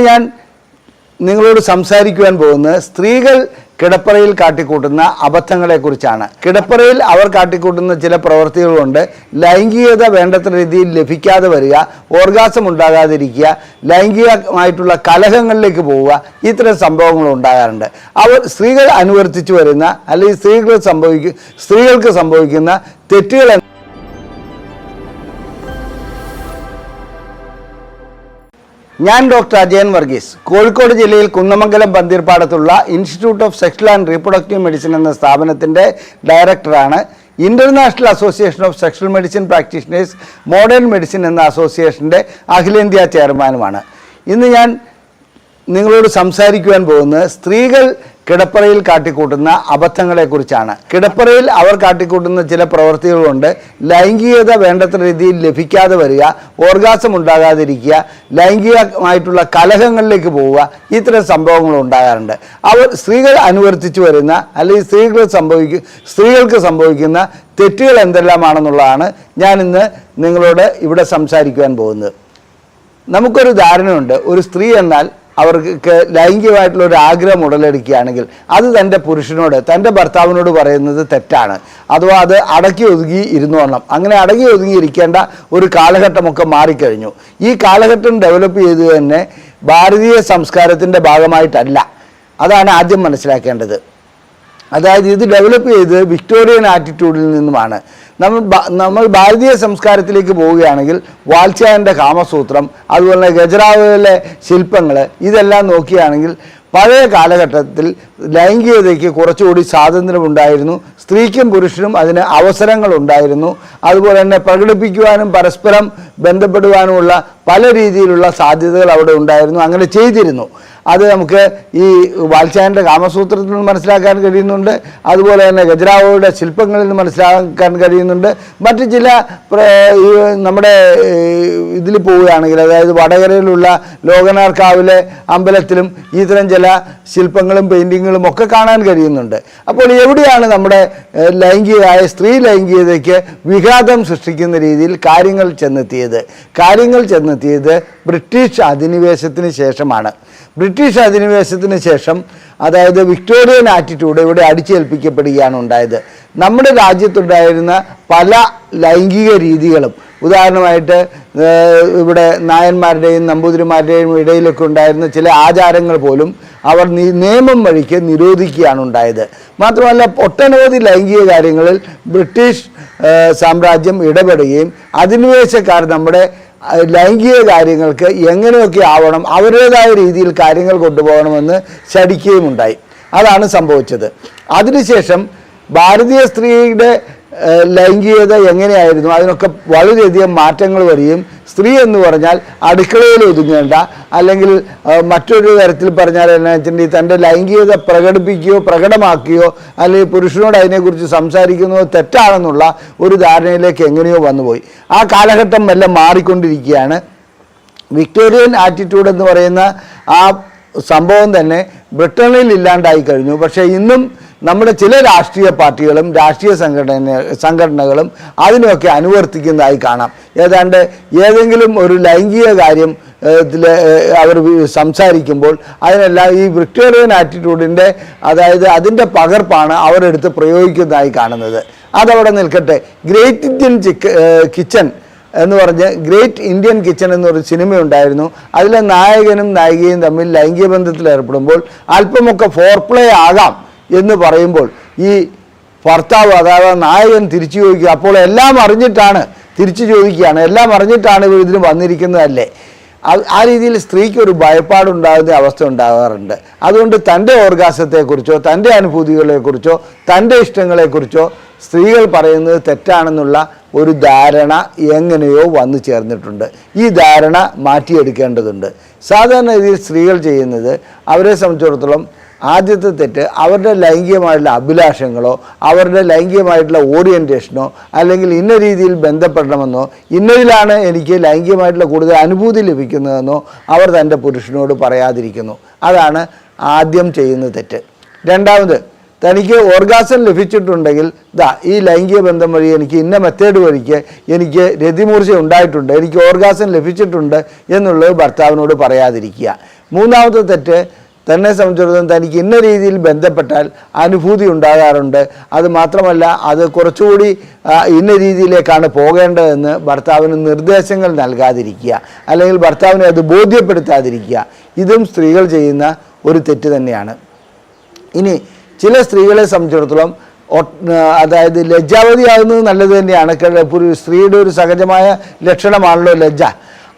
ഞാൻ നിങ്ങളോട് സംസാരിക്കുവാൻ പോകുന്നത് സ്ത്രീകൾ കിടപ്പറയിൽ കാട്ടിക്കൂട്ടുന്ന അബദ്ധങ്ങളെക്കുറിച്ചാണ്. കിടപ്പറയിൽ അവർ കാട്ടിക്കൂട്ടുന്ന ചില പ്രവൃത്തികൾ കൊണ്ട് ലൈംഗികത വേണ്ടത്ര രീതിയിൽ ലഭിക്കാതെ വരിക, ഓർഗാസം ഉണ്ടാകാതിരിക്കുക, ലൈംഗികമായിട്ടുള്ള കലഹങ്ങളിലേക്ക് പോവുക, ഇത്തരം സംഭവങ്ങൾ ഉണ്ടാകാറുണ്ട്. സ്ത്രീകൾ അനുവർത്തിച്ചു വരുന്ന അല്ലെങ്കിൽ സ്ത്രീകൾക്ക് സംഭവിക്കുന്ന തെറ്റുകൾ. ഞാൻ ഡോക്ടർ അജയൻ വർഗീസ്, കോഴിക്കോട് ജില്ലയിൽ കുന്നമംഗലം പന്തീർപ്പാടത്തുള്ള institute of sexual and reproductive medicine എന്ന സ്ഥാപനത്തിൻ്റെ ഡയറക്ടറാണ്. International association of sexual medicine practitioners modern medicine എന്ന അസോസിയേഷൻ്റെ അഖിലേന്ത്യാ ചെയർമാനുമാണ്. ഇന്ന് ഞാൻ നിങ്ങളോട് സംസാരിക്കുവാൻ പോകുന്നത് സ്ത്രീകൾ കിടപ്പറയിൽ കാട്ടിക്കൂട്ടുന്ന അബദ്ധങ്ങളെക്കുറിച്ചാണ്. കിടപ്പറയിൽ അവർ കാട്ടിക്കൂട്ടുന്ന ചില പ്രവൃത്തികൾ കൊണ്ട് ലൈംഗികത വേണ്ടത്ര രീതിയിൽ ലഭിക്കാതെ വരിക, ഓർഗാസം ഉണ്ടാകാതിരിക്കുക, ലൈംഗികമായിട്ടുള്ള കലഹങ്ങളിലേക്ക് പോവുക, ഇത്തരം സംഭവങ്ങൾ ഉണ്ടാകാറുണ്ട്. സ്ത്രീകൾ അനുവർത്തിച്ചു വരുന്ന അല്ലെങ്കിൽ സ്ത്രീകൾക്ക് സംഭവിക്കുന്ന തെറ്റുകൾ എന്തെല്ലാമാണെന്നുള്ളതാണ് ഞാൻ ഇന്ന് നിങ്ങളോട് ഇവിടെ സംസാരിക്കുവാൻ പോകുന്നത്. നമുക്കൊരു ധാരണയുണ്ട്, ഒരു സ്ത്രീ എന്നാൽ അവർക്ക് ലൈംഗികമായിട്ടുള്ള ഒരു ആഗ്രഹം ഉടലെടുക്കുകയാണെങ്കിൽ അത് തൻ്റെ പുരുഷനോട്, തൻ്റെ ഭർത്താവിനോട് പറയുന്നത് തെറ്റാണ്. അഥവാ അത് അടക്കി ഒതുങ്ങി ഇരുന്നോണം. അങ്ങനെ അടങ്ങി ഒതുങ്ങിയിരിക്കേണ്ട ഒരു കാലഘട്ടമൊക്കെ മാറിക്കഴിഞ്ഞു. ഈ കാലഘട്ടം ഡെവലപ്പ് ചെയ്ത് തന്നെ ഭാരതീയ സംസ്കാരത്തിൻ്റെ ഭാഗമായിട്ടല്ല. അതാണ് ആദ്യം മനസ്സിലാക്കേണ്ടത്. അതായത് ഇത് ഡെവലപ്പ് ചെയ്ത് വിക്ടോറിയൻ ആറ്റിറ്റ്യൂഡിൽ നിന്നുമാണ്. നമ്മൾ ഭാരതീയ സംസ്കാരത്തിലേക്ക് പോവുകയാണെങ്കിൽ വാത്സ്യായൻ്റെ കാമസൂത്രം, അതുപോലെ ഖജുറാഹോയിലെ ശില്പങ്ങൾ, ഇതെല്ലാം നോക്കുകയാണെങ്കിൽ പഴയ കാലഘട്ടത്തിൽ ലൈംഗികതയ്ക്ക് കുറച്ചുകൂടി സ്വാതന്ത്ര്യമുണ്ടായിരുന്നു. സ്ത്രീക്കും പുരുഷനും അതിന് അവസരങ്ങളുണ്ടായിരുന്നു. അതുപോലെ തന്നെ പ്രകടിപ്പിക്കുവാനും പരസ്പരം ബന്ധപ്പെടുവാനുമുള്ള പല രീതിയിലുള്ള സാധ്യതകൾ അവിടെ ഉണ്ടായിരുന്നു. അങ്ങനെ ചെയ്തിരുന്നു. അത് നമുക്ക് ഈ വാത്സ്യായൻ്റെ കാമസൂത്രത്തിൽ നിന്ന് മനസ്സിലാക്കാൻ കഴിയുന്നുണ്ട്. അതുപോലെ തന്നെ ഖജുറാഹോയുടെ ശില്പങ്ങളിൽ നിന്ന് മനസ്സിലാക്കാൻ കഴിയുന്നുണ്ട്. മറ്റ് ചില നമ്മുടെ ഇതിൽ പോവുകയാണെങ്കിൽ, അതായത് വടകരയിലുള്ള ലോകനാർക്കാവിലെ അമ്പലത്തിലും ഇത്തരം ചില ശില്പങ്ങളും പെയിൻറ്റിങ്ങുകളും ഒക്കെ കാണാൻ കഴിയുന്നുണ്ട്. അപ്പോൾ എവിടെയാണ് നമ്മുടെ സ്ത്രീ ലൈംഗികതയ്ക്ക് വിഘാതം സൃഷ്ടിക്കുന്ന രീതിയിൽ കാര്യങ്ങൾ ചെന്നെത്തിയത് ബ്രിട്ടീഷ് അധിനിവേശത്തിന് ശേഷമാണ്. ബ്രിട്ടീഷ് അധിനിവേശത്തിന് ശേഷം, അതായത് വിക്ടോറിയൻ ആറ്റിറ്റ്യൂഡ് ഇവിടെ അടിച്ചേൽപ്പിക്കപ്പെടുകയാണ് ഉണ്ടായത്. നമ്മുടെ രാജ്യത്തുണ്ടായിരുന്ന പല ലൈംഗിക രീതികളും, ഉദാഹരണമായിട്ട് ഇവിടെ നായന്മാരുടെയും നമ്പൂതിരിമാരുടെയും ഇടയിലൊക്കെ ഉണ്ടായിരുന്ന ചില ആചാരങ്ങൾ പോലും അവർ നിയമം വഴിക്ക് നിരോധിക്കുകയാണ് ഉണ്ടായത്. മാത്രമല്ല, ഒട്ടനവധി ലൈംഗിക കാര്യങ്ങളിൽ ബ്രിട്ടീഷ് സാമ്രാജ്യം ഇടപെടുകയും അധിനിവേശക്കാർ നമ്മുടെ ലൈംഗിക കാര്യങ്ങൾക്ക് എങ്ങനെയൊക്കെ ആവണം, അവരുടേതായ രീതിയിൽ കാര്യങ്ങൾ കൊണ്ടുപോകണമെന്ന് ശഠിക്കുകയുമുണ്ടായി. അതാണ് സംഭവിച്ചത്. അതിനുശേഷം ഭാരതീയ സ്ത്രീയുടെ ലൈംഗികത എങ്ങനെയായിരുന്നു, അതിനൊക്കെ വളരെയധികം മാറ്റങ്ങൾ വരികയും സ്ത്രീ എന്ന് പറഞ്ഞാൽ അടുക്കളയിൽ ഒതുങ്ങേണ്ട, അല്ലെങ്കിൽ മറ്റൊരു തരത്തിൽ പറഞ്ഞാൽ എന്നാ വെച്ചിട്ടുണ്ടെങ്കിൽ തൻ്റെ ലൈംഗികത പ്രകടമാക്കുകയോ അല്ലെങ്കിൽ പുരുഷനോട് അതിനെക്കുറിച്ച് സംസാരിക്കുന്നതോ തെറ്റാണെന്നുള്ള ഒരു ധാരണയിലേക്ക് എങ്ങനെയോ വന്നുപോയി. ആ കാലഘട്ടം എല്ലാം മാറിക്കൊണ്ടിരിക്കുകയാണ്. വിക്ടോറിയൻ ആറ്റിറ്റ്യൂഡ് എന്ന് പറയുന്ന ആ സംഭവം തന്നെ ബ്രിട്ടനിൽ ഇല്ലാണ്ടായി കഴിഞ്ഞു. പക്ഷേ ഇന്നും നമ്മുടെ ചില രാഷ്ട്രീയ പാർട്ടികളും രാഷ്ട്രീയ സംഘടനകളും അതിനെയൊക്കെ അനുവർത്തിക്കുന്നതായി കാണാം. ഏതാണ്ട് ഏതെങ്കിലും ഒരു ലൈംഗിക കാര്യം അവർ സംസാരിക്കുമ്പോൾ അതിനെല്ലാം ഈ വിക്ടോറിയൻ ആറ്റിറ്റ്യൂഡിൻ്റെ, അതായത് അതിൻ്റെ പകർപ്പാണ് അവരെടുത്ത് പ്രയോഗിക്കുന്നതായി കാണുന്നത്. അതവിടെ നിൽക്കട്ടെ. ഗ്രേറ്റ് ഇന്ത്യൻ കിച്ചൺ എന്ന് പറഞ്ഞ് ഗ്രേറ്റ് ഇന്ത്യൻ കിച്ചൺ എന്നൊരു സിനിമയുണ്ടായിരുന്നു. അതിലെ നായകനും നായികയും തമ്മിൽ ലൈംഗിക ബന്ധത്തിൽ ഏർപ്പെടുമ്പോൾ അല്പമൊക്കെ ഫോർപ്ലേ ആകാം എന്ന് പറയുമ്പോൾ ഈ ഭർത്താവ്, അതായത് നായകൻ തിരിച്ചു ചോദിക്കുക, അപ്പോൾ എല്ലാം അറിഞ്ഞിട്ടാണ് തിരിച്ചു ചോദിക്കുകയാണ്, എല്ലാം അറിഞ്ഞിട്ടാണ് ഇവർ ഇതിന് വന്നിരിക്കുന്നതല്ലേ. ആ രീതിയിൽ സ്ത്രീക്ക് ഒരു ഭയപ്പാടുണ്ടാകുന്ന അവസ്ഥ ഉണ്ടാകാറുണ്ട്. അതുകൊണ്ട് തൻ്റെ ഓർഗാസത്തെക്കുറിച്ചോ തൻ്റെ അനുഭൂതികളെക്കുറിച്ചോ തൻ്റെ ഇഷ്ടങ്ങളെക്കുറിച്ചോ സ്ത്രീകൾ പറയുന്നത് തെറ്റാണെന്നുള്ള ഒരു ധാരണ എങ്ങനെയോ വന്നു ചേർന്നിട്ടുണ്ട്. ഈ ധാരണ മാറ്റിയെടുക്കേണ്ടതുണ്ട്. സാധാരണ രീതിയിൽ സ്ത്രീകൾ ചെയ്യുന്നത്, അവരെ സംബന്ധിച്ചിടത്തോളം ആദ്യത്തെ തെറ്റ് അവരുടെ ലൈംഗികമായിട്ടുള്ള അഭിലാഷങ്ങളോ അവരുടെ ലൈംഗികമായിട്ടുള്ള ഓറിയൻറ്റേഷനോ അല്ലെങ്കിൽ ഇന്ന രീതിയിൽ ബന്ധപ്പെടണമെന്നോ ഇന്നതിലാണ് എനിക്ക് ലൈംഗികമായിട്ടുള്ള കൂടുതൽ അനുഭൂതി ലഭിക്കുന്നതെന്നോ അവർ തൻ്റെ പുരുഷനോട് പറയാതിരിക്കുന്നു. അതാണ് ആദ്യം ചെയ്യുന്ന തെറ്റ്. രണ്ടാമത്, തനിക്ക് ഓർഗാസം ലഭിച്ചിട്ടുണ്ടെങ്കിൽ ഈ ലൈംഗിക ബന്ധം വഴി എനിക്ക് ഇന്ന മെത്തേഡ് വഴിക്ക് എനിക്ക് രതിമൂർച്ച ഉണ്ടായിട്ടുണ്ട്, എനിക്ക് ഓർഗാസം ലഭിച്ചിട്ടുണ്ട് എന്നുള്ളത് ഭർത്താവിനോട് പറയാതിരിക്കുക. മൂന്നാമത്തെ തെറ്റ്, തന്നെ സംബന്ധിച്ചിടത്തോളം തനിക്ക് ഇന്ന രീതിയിൽ ബന്ധപ്പെട്ടാൽ അനുഭൂതി ഉണ്ടാകാറുണ്ട്, അത് മാത്രമല്ല അത് കുറച്ചുകൂടി ഇന്ന രീതിയിലേക്കാണ് പോകേണ്ടതെന്ന് ഭർത്താവിന് നിർദ്ദേശങ്ങൾ നൽകാതിരിക്കുക, അല്ലെങ്കിൽ ഭർത്താവിനെ അത് ബോധ്യപ്പെടുത്താതിരിക്കുക. ഇതും സ്ത്രീകൾ ചെയ്യുന്ന ഒരു തെറ്റ് തന്നെയാണ്. ഇനി ചില സ്ത്രീകളെ സംബന്ധിച്ചിടത്തോളം അതായത് ലജ്ജാവതിയാകുന്നത് നല്ലത് തന്നെയാണ്. സ്ത്രീയുടെ ഒരു സഹജമായ ലക്ഷണമാണല്ലോ ലജ്ജ.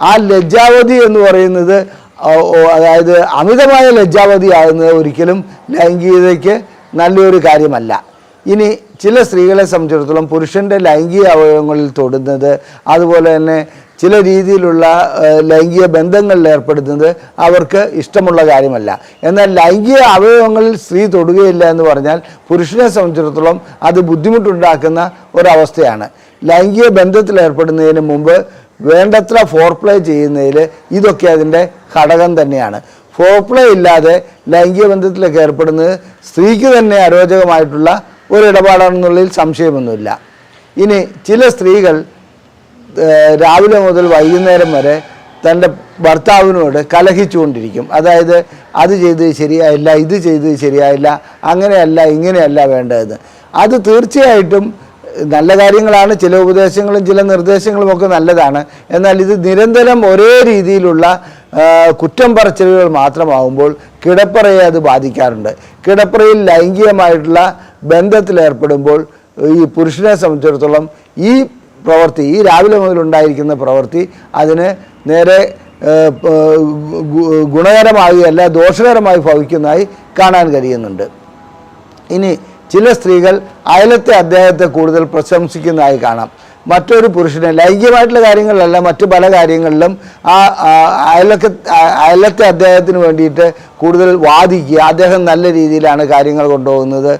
ആ ലജ്ജാവതി എന്ന് പറയുന്നത്, അതായത് അമിതമായ ലജ്ജാവതിയാകുന്നത് ഒരിക്കലും ലൈംഗികതയ്ക്ക് നല്ലൊരു കാര്യമല്ല. ഇനി ചില സ്ത്രീകളെ സംബന്ധിച്ചിടത്തോളം പുരുഷൻ്റെ ലൈംഗിക അവയവങ്ങളിൽ തൊടുന്നത്, അതുപോലെ തന്നെ ചില രീതിയിലുള്ള ലൈംഗിക ബന്ധങ്ങളിൽ ഏർപ്പെടുന്നത് അവർക്ക് ഇഷ്ടമുള്ള കാര്യമല്ല. എന്നാൽ ലൈംഗിക അവയവങ്ങളിൽ സ്ത്രീ തൊടുകയില്ല എന്ന് പറഞ്ഞാൽ പുരുഷനെ സംബന്ധിച്ചിടത്തോളം അത് ബുദ്ധിമുട്ടുണ്ടാക്കുന്ന ഒരവസ്ഥയാണ്. ലൈംഗിക ബന്ധത്തിൽ ഏർപ്പെടുന്നതിന് മുമ്പ് വേണ്ടത്ര ഫോർപ്ലേ ചെയ്യുന്നതിൽ ഇതൊക്കെ അതിൻ്റെ ഘടകം തന്നെയാണ്. ഫോർപ്ലേ ഇല്ലാതെ ലൈംഗിക ബന്ധത്തിലേക്ക് ഏർപ്പെടുന്നത് സ്ത്രീക്ക് തന്നെ അരോചകമായിട്ടുള്ള ഒരു ഇടപാടാണെന്നുള്ളതിൽ സംശയമൊന്നുമില്ല. ഇനി ചില സ്ത്രീകൾ രാവിലെ മുതൽ വൈകുന്നേരം വരെ തൻ്റെ ഭർത്താവിനോട് കലഹിച്ചുകൊണ്ടിരിക്കും. അതായത് അത് ചെയ്തത് ശരിയായില്ല, ഇത് ചെയ്തത് ശരിയായില്ല, അങ്ങനെയല്ല ഇങ്ങനെയല്ല വേണ്ടതെന്ന്. അത് തീർച്ചയായിട്ടും നല്ല കാര്യങ്ങളാണ്. ചില ഉപദേശങ്ങളും ചില നിർദ്ദേശങ്ങളും ഒക്കെ നല്ലതാണ്. എന്നാൽ ഇത് നിരന്തരം ഒരേ രീതിയിലുള്ള കുറ്റം പറച്ചിലുകൾ മാത്രമാകുമ്പോൾ കിടപ്പറയെ അത് ബാധിക്കാറുണ്ട്. കിടപ്പറയിൽ ലൈംഗികമായിട്ടുള്ള ബന്ധത്തിലേർപ്പെടുമ്പോൾ ഈ പുരുഷനെ സംബന്ധിച്ചിടത്തോളം ഈ പ്രവൃത്തി, ഈ രാവിലെ മുതലുണ്ടായിരിക്കുന്ന പ്രവൃത്തി അതിന് നേരെ ഗുണകരമാകുകയല്ല ദോഷകരമായി ഭവിക്കുന്നതായി കാണാൻ കഴിയുന്നുണ്ട്. ഇനി ചില സ്ത്രീകൾ അയലത്തെ അദ്ദേഹത്തെ കൂടുതൽ പ്രശംസിക്കുന്നതായി കാണാം. മറ്റൊരു പുരുഷനെ ലൈംഗികമായിട്ടുള്ള കാര്യങ്ങളിലല്ല, മറ്റു പല കാര്യങ്ങളിലും ആ അയലത്തെ അദ്ദേഹത്തിന് വേണ്ടിയിട്ട് കൂടുതൽ വാദിക്കുക, അദ്ദേഹം നല്ല രീതിയിലാണ് കാര്യങ്ങൾ കൊണ്ടുപോകുന്നത്,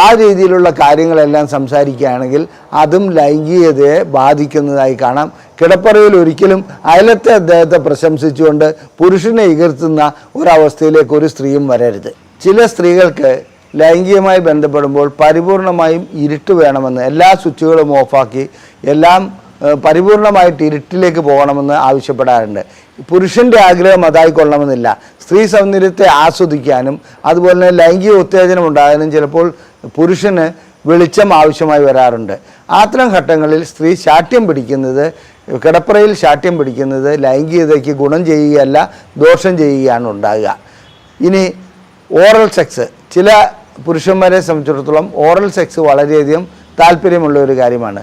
ആ രീതിയിലുള്ള കാര്യങ്ങളെല്ലാം സംസാരിക്കുകയാണെങ്കിൽ അതും ലൈംഗികതയെ ബാധിക്കുന്നതായി കാണാം. കിടപ്പറയിൽ ഒരിക്കലും അയലത്തെ അദ്ദേഹത്തെ പ്രശംസിച്ചുകൊണ്ട് പുരുഷനെ ഇകഴ്ത്തുന്ന ഒരവസ്ഥയിലേക്ക് ഒരു സ്ത്രീയും വരരുത്. ചില സ്ത്രീകൾക്ക് ലൈംഗികമായി ബന്ധപ്പെടുമ്പോൾ പരിപൂർണമായും ഇരുട്ട് വേണമെന്ന്, എല്ലാ സ്വിച്ചുകളും ഓഫാക്കി എല്ലാം പരിപൂർണമായിട്ട് ഇരുട്ടിലേക്ക് പോകണമെന്ന് ആവശ്യപ്പെടാറുണ്ട്. പുരുഷൻ്റെ ആഗ്രഹം അതായിക്കൊള്ളണമെന്നില്ല. സ്ത്രീ സൗന്ദര്യത്തെ ആസ്വദിക്കാനും അതുപോലെ തന്നെ ലൈംഗിക ഉത്തേജനം ഉണ്ടാകാനും ചിലപ്പോൾ പുരുഷന് വെളിച്ചം ആവശ്യമായി വരാറുണ്ട്. അത്തരം ഘട്ടങ്ങളിൽ സ്ത്രീ ശാഠ്യം പിടിക്കുന്നത്, കിടപ്പറയിൽ ശാഠ്യം പിടിക്കുന്നത് ലൈംഗികതയ്ക്ക് ഗുണം ചെയ്യുകയല്ല ദോഷം ചെയ്യുകയാണ് ഉണ്ടാകുക. ഇനി ഓറൽ സെക്സ്, ചില പുരുഷന്മാരെ സംബന്ധിച്ചിടത്തോളം ഓറൽ സെക്സ് വളരെയധികം താല്പര്യമുള്ള ഒരു കാര്യമാണ്.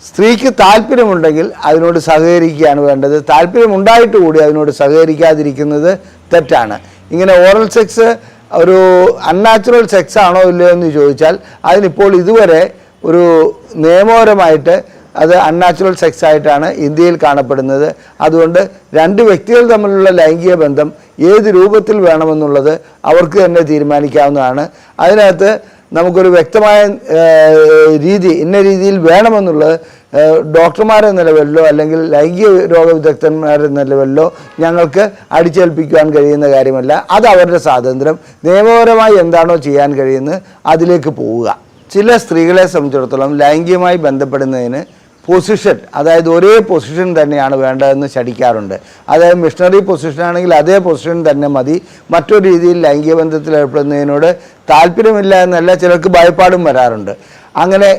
സ്ത്രീക്ക് താല്പര്യമുണ്ടെങ്കിൽ അതിനോട് സഹകരിക്കുകയാണ് വേണ്ടത്. താല്പര്യമുണ്ടായിട്ട് കൂടി അതിനോട് സഹകരിക്കാതിരിക്കുന്നത് തെറ്റാണ്. ഇങ്ങനെ ഓറൽ സെക്സ് ഒരു അൺനാച്ചുറൽ സെക്സ് ആണോ ഇല്ലയോ എന്ന് ചോദിച്ചാൽ അതിനിപ്പോൾ ഇതുവരെ ഒരു നിയമപരമായിട്ട് അത് അൺനാച്ചുറൽ സെക്സ് ആയിട്ടാണ് ഇന്ത്യയിൽ കാണപ്പെടുന്നത്. അതുകൊണ്ട് രണ്ട് വ്യക്തികൾ തമ്മിലുള്ള ലൈംഗിക ബന്ധം ഏത് രൂപത്തിൽ വേണമെന്നുള്ളത് അവർക്ക് തന്നെ തീരുമാനിക്കാവുന്നതാണ്. അതിനകത്ത് നമുക്കൊരു വ്യക്തമായ രീതി, ഇന്ന രീതിയിൽ വേണമെന്നുള്ളത് ഡോക്ടർമാരെന്ന നിലവിലോ അല്ലെങ്കിൽ ലൈംഗിക രോഗ വിദഗ്ധന്മാരെന്ന നിലവിലോ ഞങ്ങൾക്ക് അടിച്ചേൽപ്പിക്കുവാൻ കഴിയുന്ന കാര്യമല്ല. അത് അവരുടെ സ്വാതന്ത്ര്യം. നിയമപരമായി എന്താണോ ചെയ്യാൻ കഴിയുന്നത് അതിലേക്ക് പോവുക. ചില സ്ത്രീകളെ സംബന്ധിച്ചിടത്തോളം ലൈംഗികമായി ബന്ധപ്പെടുന്നതിന് പൊസിഷൻ, അതായത് ഒരേ പൊസിഷൻ തന്നെയാണ് വേണ്ടതെന്ന് ശഠിക്കാറുണ്ട്. അതായത് മിഷണറി പൊസിഷനാണെങ്കിൽ അതേ പൊസിഷൻ തന്നെ മതി, മറ്റൊരു രീതിയിൽ ലൈംഗിക ബന്ധത്തിൽ ഏർപ്പെടുന്നതിനോട് താല്പര്യമില്ല എന്നല്ല, ചിലർക്ക് ഭയപ്പാടും വരാറുണ്ട്. അങ്ങനെ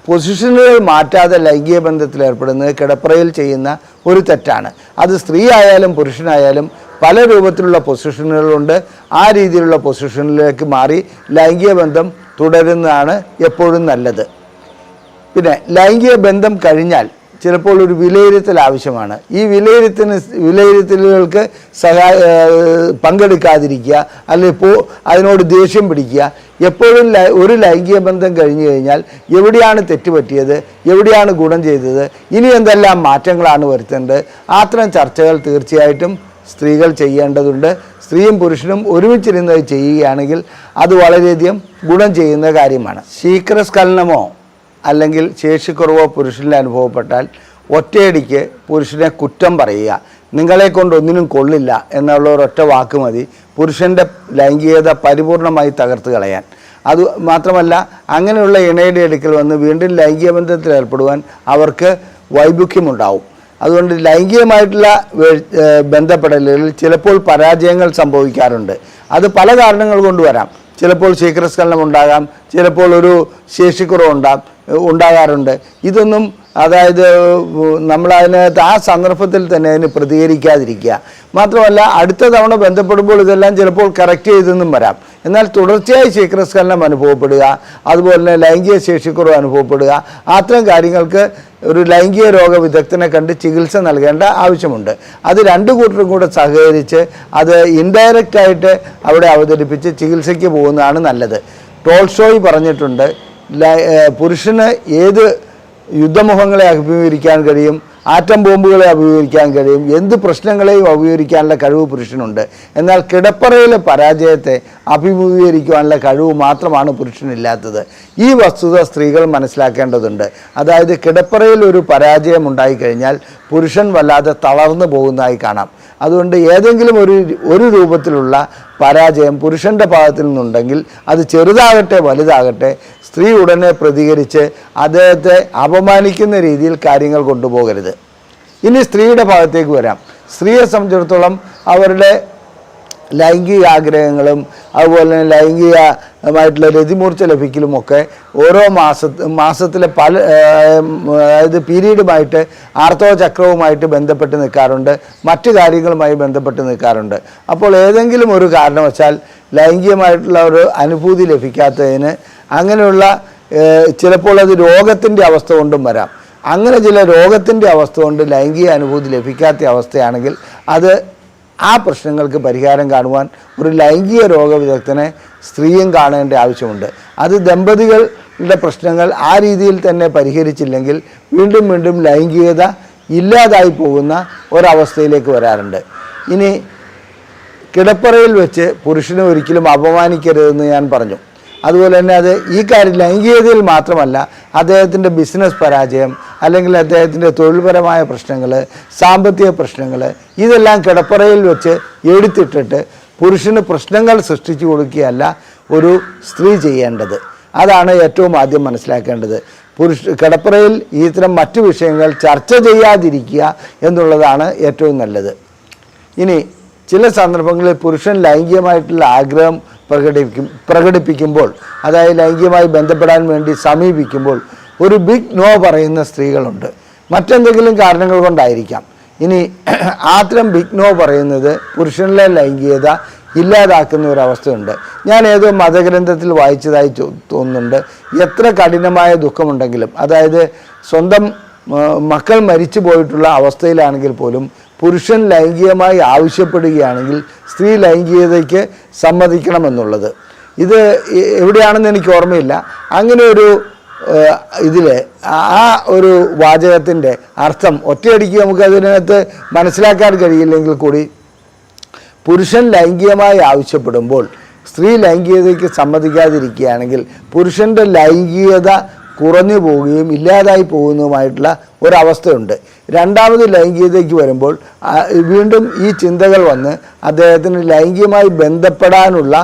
പൊസിഷനുകൾ മാറ്റാതെ ലൈംഗിക ബന്ധത്തിൽ ഏർപ്പെടുന്നത് കിടപ്പറയിൽ ചെയ്യുന്ന ഒരു തെറ്റാണ്. അത് സ്ത്രീ ആയാലും പുരുഷനായാലും പല രൂപത്തിലുള്ള പൊസിഷനുകളുണ്ട്. ആ രീതിയിലുള്ള പൊസിഷനിലേക്ക് മാറി ലൈംഗിക ബന്ധം തുടരുന്നതാണ് എപ്പോഴും നല്ലത്. പിന്നെ ലൈംഗിക ബന്ധം കഴിഞ്ഞാൽ ചിലപ്പോൾ ഒരു വിലയിരുത്തൽ ആവശ്യമാണ്. ഈ വിലയിരുത്തലുകൾക്ക് പങ്കെടുക്കാതിരിക്കുക, അല്ലെങ്കിൽ അതിനോട് ദേഷ്യം പിടിക്കുക. എപ്പോഴും ഒരു ലൈംഗിക ബന്ധം കഴിഞ്ഞു കഴിഞ്ഞാൽ എവിടെയാണ് തെറ്റുപറ്റിയത്, എവിടെയാണ് ഗുണം ചെയ്തത്, ഇനി എന്തെല്ലാം മാറ്റങ്ങളാണ് വരുത്തേണ്ടത്, അത്തരം ചർച്ചകൾ തീർച്ചയായിട്ടും സ്ത്രീകൾ ചെയ്യേണ്ടതുണ്ട്. സ്ത്രീയും പുരുഷനും ഒരുമിച്ചിരുന്ന് ചെയ്യുകയാണെങ്കിൽ അത് വളരെയധികം ഗുണം ചെയ്യുന്ന കാര്യമാണ്. ശീഘ്രസ്ഖലനമോ അല്ലെങ്കിൽ ശേഷിക്കുറവോ പുരുഷനിൽ അനുഭവപ്പെട്ടാൽ ഒറ്റയടിക്ക് പുരുഷനെ കുറ്റം പറയുക, നിങ്ങളെ കൊണ്ട് ഒന്നിനും കൊള്ളില്ല എന്നുള്ള ഒരൊറ്റ വാക്ക് മതി പുരുഷൻ്റെ ലൈംഗികത പരിപൂർണമായി തകർത്ത് കളയാൻ. അത് മാത്രമല്ല, അങ്ങനെയുള്ള ഇണയുടെ അടുക്കൽ വന്ന് വീണ്ടും ലൈംഗിക ബന്ധത്തിൽ ഏർപ്പെടുവാൻ അവർക്ക് വൈമുഖ്യമുണ്ടാവും. അതുകൊണ്ട് ലൈംഗികമായിട്ടുള്ള ബന്ധപ്പെടലുകളിൽ ചിലപ്പോൾ പരാജയങ്ങൾ സംഭവിക്കാറുണ്ട്. അത് പല കാരണങ്ങൾ കൊണ്ട് വരാം. ചിലപ്പോൾ ശീഘ്രസ്ഖലനം ഉണ്ടാകാം, ചിലപ്പോൾ ഒരു ശേഷിക്കുറവ് ഉണ്ടാകാറുണ്ട്. ഇതൊന്നും അതായത് നമ്മളതിനകത്ത് ആ സന്ദർഭത്തിൽ തന്നെ അതിന് പ്രതികരിക്കാതിരിക്കുക. മാത്രമല്ല അടുത്ത തവണ ബന്ധപ്പെടുമ്പോൾ ഇതെല്ലാം ചിലപ്പോൾ കറക്റ്റ് ചെയ്തെന്നും വരാം. എന്നാൽ തുടർച്ചയായി ശീഘ്രസ്ഖലനം അനുഭവപ്പെടുക, അതുപോലെ തന്നെ ലൈംഗിക ശേഷിക്കുറവ് അനുഭവപ്പെടുക, അത്തരം കാര്യങ്ങൾക്ക് ഒരു ലൈംഗിക രോഗ വിദഗ്ധനെ കണ്ട് ചികിത്സ നൽകേണ്ട ആവശ്യമുണ്ട്. അത് രണ്ടു കൂട്ടരും കൂടെ സഹകരിച്ച് അത് ഇൻഡയറക്റ്റായിട്ട് അവിടെ അവതരിപ്പിച്ച് ചികിത്സയ്ക്ക് പോകുന്നതാണ് നല്ലത്. ടോൾസ്റ്റോയ് പറഞ്ഞിട്ടുണ്ട്, പുരുഷന് ഏത് യുദ്ധമുഖങ്ങളെ അഭിമുഖീകരിക്കാൻ കഴിയും, ആറ്റം ബോംബുകളെ അഭിമുഖീകരിക്കാൻ കഴിയും, എന്ത് പ്രശ്നങ്ങളെയും അഭിമുഖീകരിക്കാനുള്ള കഴിവ് പുരുഷനുണ്ട്. എന്നാൽ കിടപ്പറയിലെ പരാജയത്തെ അഭിമുഖീകരിക്കുവാനുള്ള കഴിവ് മാത്രമാണ് പുരുഷനില്ലാത്തത്. ഈ വസ്തുത സ്ത്രീകൾ മനസ്സിലാക്കേണ്ടതുണ്ട്. അതായത് കിടപ്പറയിൽ ഒരു പരാജയം ഉണ്ടായിക്കഴിഞ്ഞാൽ പുരുഷൻ വല്ലാതെ തളർന്നു പോകുന്നതായി കാണാം. അതുകൊണ്ട് ഏതെങ്കിലും ഒരു രൂപത്തിലുള്ള പരാജയം പുരുഷൻ്റെ ഭാഗത്തിൽ നിന്നുണ്ടെങ്കിൽ അത് ചെറുതാകട്ടെ വലുതാകട്ടെ സ്ത്രീ ഉടനെ പ്രതികരിച്ച് അദ്ദേഹത്തെ അപമാനിക്കുന്ന രീതിയിൽ കാര്യങ്ങൾ കൊണ്ടുപോകരുത്. ഇനി സ്ത്രീയുടെ ഭാഗത്തേക്ക് വരാം. സ്ത്രീയെ സംബന്ധിച്ചിടത്തോളം അവരുടെ ലൈംഗിക ആഗ്രഹങ്ങളും അതുപോലെ തന്നെ ലൈംഗികമായിട്ടുള്ള രതിമൂർച്ച ലഭിക്കലുമൊക്കെ ഓരോ മാസത്തിലെ അതായത് പീരീഡുമായിട്ട് ആർത്തവ ചക്രവുമായിട്ട് ബന്ധപ്പെട്ട് നിൽക്കാറുണ്ട്, മറ്റു കാര്യങ്ങളുമായി ബന്ധപ്പെട്ട് നിൽക്കാറുണ്ട്. അപ്പോൾ ഏതെങ്കിലും ഒരു കാരണവശാൽ ലൈംഗികമായിട്ടുള്ള ഒരു അനുഭൂതി ലഭിക്കാത്തതിന് അങ്ങനെയുള്ള ചിലപ്പോൾ അത് രോഗത്തിൻ്റെ അവസ്ഥ കൊണ്ടും വരാം. അങ്ങനെ ചില രോഗത്തിൻ്റെ അവസ്ഥ കൊണ്ട് ലൈംഗിക അനുഭൂതി ലഭിക്കാത്ത അവസ്ഥയാണെങ്കിൽ അത് ആ പ്രശ്നങ്ങൾക്ക് പരിഹാരം കാണുവാൻ ഒരു ലൈംഗിക രോഗവിദഗ്ധനെ സ്ത്രീയും കാണേണ്ട ആവശ്യമുണ്ട്. അത് ദമ്പതികളുടെ പ്രശ്നങ്ങൾ ആ രീതിയിൽ തന്നെ പരിഹരിച്ചില്ലെങ്കിൽ വീണ്ടും വീണ്ടും ലൈംഗികത ഇല്ലാതായി പോകുന്ന ഒരവസ്ഥയിലേക്ക് വരാറുണ്ട്. ഇനി കിടപ്പറയിൽ വെച്ച് പുരുഷനെ ഒരിക്കലും അപമാനിക്കരുതെന്ന് ഞാൻ പറഞ്ഞു. അതുപോലെ തന്നെ അത് ഈ കാര്യം ലൈംഗികതയിൽ മാത്രമല്ല, അദ്ദേഹത്തിൻ്റെ ബിസിനസ് പരാജയം അല്ലെങ്കിൽ അദ്ദേഹത്തിൻ്റെ തൊഴിൽപരമായ പ്രശ്നങ്ങൾ, സാമ്പത്തിക പ്രശ്നങ്ങൾ, ഇതെല്ലാം കിടപ്പറയിൽ വെച്ച് എടുത്തിട്ടിട്ട് പുരുഷന് പ്രശ്നങ്ങൾ സൃഷ്ടിച്ചു കൊടുക്കുകയല്ല ഒരു സ്ത്രീ ചെയ്യേണ്ടത്. അതാണ് ഏറ്റവും ആദ്യം മനസ്സിലാക്കേണ്ടത്. കിടപ്പറയിൽ ഇത്തരം മറ്റു വിഷയങ്ങൾ ചർച്ച ചെയ്യാതിരിക്കുക എന്നുള്ളതാണ് ഏറ്റവും നല്ലത്. ഇനി ചില സന്ദർഭങ്ങളിൽ പുരുഷൻ ലൈംഗികമായിട്ടുള്ള ആഗ്രഹം പ്രകടിപ്പിക്കുമ്പോൾ, അതായത് ലൈംഗികമായി ബന്ധപ്പെടാൻ വേണ്ടി സമീപിക്കുമ്പോൾ ഒരു ബിഗ് നോ പറയുന്ന സ്ത്രീകളുണ്ട്. മറ്റെന്തെങ്കിലും കാരണങ്ങൾ കൊണ്ടായിരിക്കാം. ഇനി അത്തരം ബിഗ് നോ പറയുന്നത് പുരുഷനിലെ ലൈംഗികത ഇല്ലാതാക്കുന്ന ഒരവസ്ഥയുണ്ട്. ഞാൻ ഏതോ മതഗ്രന്ഥത്തിൽ വായിച്ചതായി തോന്നുന്നുണ്ട്. എത്ര കഠിനമായ ദുഃഖമുണ്ടെങ്കിലും, അതായത് സ്വന്തം മക്കൾ മരിച്ചു പോയിട്ടുള്ള അവസ്ഥയിലാണെങ്കിൽ പോലും പുരുഷൻ ലൈംഗികമായി ആവശ്യപ്പെടുകയാണെങ്കിൽ സ്ത്രീ ലൈംഗികതയ്ക്ക് സമ്മതിക്കണമെന്നുള്ളത്. ഇത് എവിടെയാണെന്ന് എനിക്ക് ഓർമ്മയില്ല. അങ്ങനെ ഒരു ഇതിൽ ആ ഒരു വാചകത്തിൻ്റെ അർത്ഥം ഒറ്റയടിക്ക് നമുക്ക് അതിനകത്ത് മനസ്സിലാക്കാൻ കഴിയില്ലെങ്കിൽ കൂടി പുരുഷൻ ലൈംഗികമായി ആവശ്യപ്പെടുമ്പോൾ സ്ത്രീ ലൈംഗികതയ്ക്ക് സമ്മതിക്കാതിരിക്കുകയാണെങ്കിൽ പുരുഷൻ്റെ ലൈംഗികത കുറഞ്ഞു പോവുകയും ഇല്ലാതായി പോകുന്നതുമായിട്ടുള്ള ഒരവസ്ഥയുണ്ട്. രണ്ടാമത് ലൈംഗികതയ്ക്ക് വരുമ്പോൾ വീണ്ടും ഈ ചിന്തകൾ വന്ന് അദ്ദേഹത്തിന് ലൈംഗികമായി ബന്ധപ്പെടാനുള്ള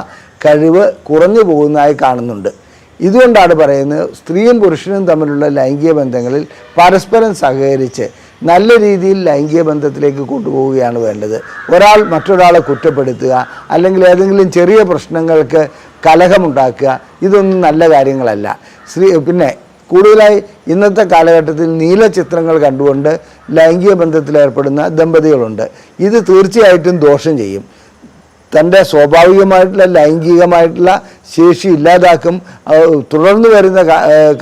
കഴിവ് കുറഞ്ഞു പോകുന്നതായി കാണുന്നുണ്ട്. ഇതുകൊണ്ടാണ് പറയുന്നത് സ്ത്രീയും പുരുഷനും തമ്മിലുള്ള ലൈംഗിക ബന്ധങ്ങളിൽ പരസ്പരം സഹകരിച്ച് നല്ല രീതിയിൽ ലൈംഗിക ബന്ധത്തിലേക്ക് കൊണ്ടുപോവുകയാണ് വേണ്ടത്. ഒരാൾ മറ്റൊരാളെ കുറ്റപ്പെടുത്തുക അല്ലെങ്കിൽ ഏതെങ്കിലും ചെറിയ പ്രശ്നങ്ങൾക്ക് കലഹമുണ്ടാക്കുക, ഇതൊന്നും നല്ല കാര്യങ്ങളല്ല. പിന്നെ കൂടുതലായി ഇന്നത്തെ കാലഘട്ടത്തിൽ നീല ചിത്രങ്ങൾ കണ്ടുകൊണ്ട് ലൈംഗിക ബന്ധത്തിലേർപ്പെടുന്ന ദമ്പതികളുണ്ട്. ഇത് തീർച്ചയായിട്ടും ദോഷം ചെയ്യും. തൻ്റെ സ്വാഭാവികമായിട്ടുള്ള ലൈംഗികമായിട്ടുള്ള ശേഷി ഇല്ലാതാക്കും. തുടർന്ന് വരുന്ന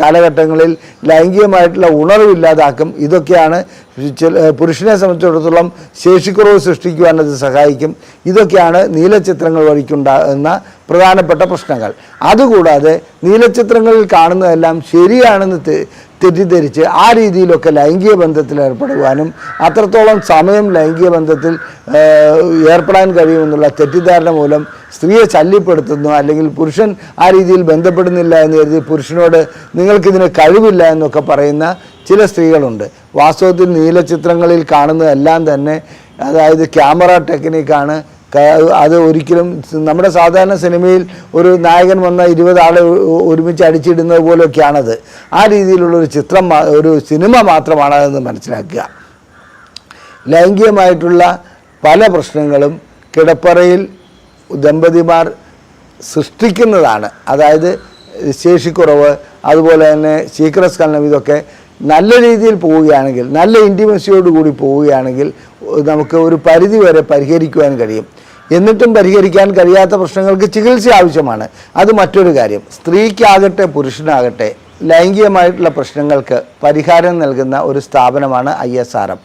കാലഘട്ടങ്ങളിൽ ലൈംഗികമായിട്ടുള്ള ഉണർവില്ലാതാക്കും. ഇതൊക്കെയാണ് പുരുഷനെ സംബന്ധിച്ചിടത്തോളം ശേഷിക്കുറവ് സൃഷ്ടിക്കുവാൻ അത് സഹായിക്കും. ഇതൊക്കെയാണ് നീലച്ചിത്രങ്ങൾ വഴിക്കുണ്ടാകുന്ന പ്രധാനപ്പെട്ട പ്രശ്നങ്ങൾ. അതുകൂടാതെ നീലച്ചിത്രങ്ങളിൽ കാണുന്നതെല്ലാം ശരിയാണെന്ന് തെറ്റിദ്ധരിച്ച് ആ രീതിയിലൊക്കെ ലൈംഗിക ബന്ധത്തിൽ ഏർപ്പെടുവാനും അത്രത്തോളം സമയം ലൈംഗിക ബന്ധത്തിൽ ഏർപ്പെടാൻ കഴിയുമെന്നുള്ള തെറ്റിദ്ധാരണ മൂലം സ്ത്രീയെ ശല്യപ്പെടുത്തുന്നു, അല്ലെങ്കിൽ പുരുഷൻ ആ രീതിയിൽ ബന്ധപ്പെടുന്നില്ല എന്ന് കരുതി പുരുഷനോട് നിങ്ങൾക്കിതിന് കഴിവില്ല എന്നൊക്കെ പറയുന്ന ചില സ്ത്രീകളുണ്ട്. വാസ്തവത്തിൽ നീലച്ചിത്രങ്ങളിൽ കാണുന്നതെല്ലാം തന്നെ അതായത് ക്യാമറ ടെക്നിക്കാണ്. അത് ഒരിക്കലും നമ്മുടെ സാധാരണ സിനിമയിൽ ഒരു നായകൻ വന്ന 20 ആളെ ഒരുമിച്ച് അടിച്ചിടുന്നത് പോലെയൊക്കെയാണത്. ആ രീതിയിലുള്ളൊരു ഒരു സിനിമ മാത്രമാണ് അതെന്ന് മനസ്സിലാക്കുക. ലൈംഗികമായിട്ടുള്ള പല പ്രശ്നങ്ങളും കിടപ്പറയിൽ ദമ്പതിമാർ സൃഷ്ടിക്കുന്നതാണ്. അതായത് ശേഷിക്കുറവ്, അതുപോലെ തന്നെ ശീഘ്രസ്ഖലനം, ഇതൊക്കെ നല്ല രീതിയിൽ പോവുകയാണെങ്കിൽ, നല്ല ഇൻറ്റിമസിയോടുകൂടി പോവുകയാണെങ്കിൽ നമുക്ക് ഒരു പരിധി വരെ പരിഹരിക്കുവാൻ കഴിയും. എന്നിട്ടും പരിഹരിക്കാൻ കഴിയാത്ത പ്രശ്നങ്ങൾക്ക് ചികിത്സ ആവശ്യമാണ്. അത് മറ്റൊരു കാര്യം. സ്ത്രീക്കാകട്ടെ പുരുഷനാകട്ടെ ലൈംഗികമായിട്ടുള്ള പ്രശ്നങ്ങൾക്ക് പരിഹാരം നൽകുന്ന ഒരു സ്ഥാപനമാണ് ISRM.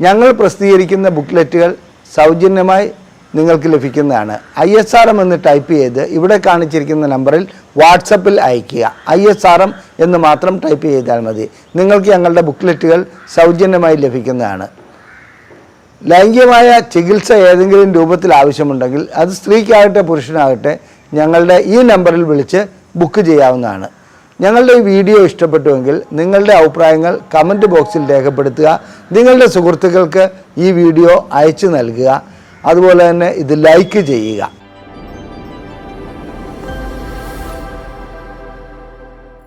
ഞങ്ങൾ പ്രസിദ്ധീകരിക്കുന്ന ബുക്ക്ലെറ്റുകൾ സൗജന്യമായി നിങ്ങൾക്ക് ലഭിക്കുന്നതാണ്. ISRM എന്ന് ടൈപ്പ് ചെയ്ത് ഇവിടെ കാണിച്ചിരിക്കുന്ന നമ്പറിൽ വാട്സപ്പിൽ അയയ്ക്കുക. ISRM എന്ന് മാത്രം ടൈപ്പ് ചെയ്താൽ മതി. നിങ്ങൾക്ക് ഞങ്ങളുടെ ബുക്ക്ലെറ്റുകൾ സൗജന്യമായി ലഭിക്കുന്നതാണ്. ലൈംഗികമായ ചികിത്സ ഏതെങ്കിലും രൂപത്തിൽ ആവശ്യമുണ്ടെങ്കിൽ അത് സ്ത്രീക്കാകട്ടെ പുരുഷനാകട്ടെ ഞങ്ങളുടെ ഈ നമ്പറിൽ വിളിച്ച് ബുക്ക് ചെയ്യാവുന്നതാണ്. ഞങ്ങളുടെ ഈ വീഡിയോ ഇഷ്ടപ്പെട്ടുവെങ്കിൽ നിങ്ങളുടെ അഭിപ്രായങ്ങൾ കമൻറ്റ് ബോക്സിൽ രേഖപ്പെടുത്തുക. നിങ്ങളുടെ സുഹൃത്തുക്കൾക്ക് ഈ വീഡിയോ അയച്ചു നൽകുക. അതുപോലെ തന്നെ ഇത് ലൈക്ക് ചെയ്യുക.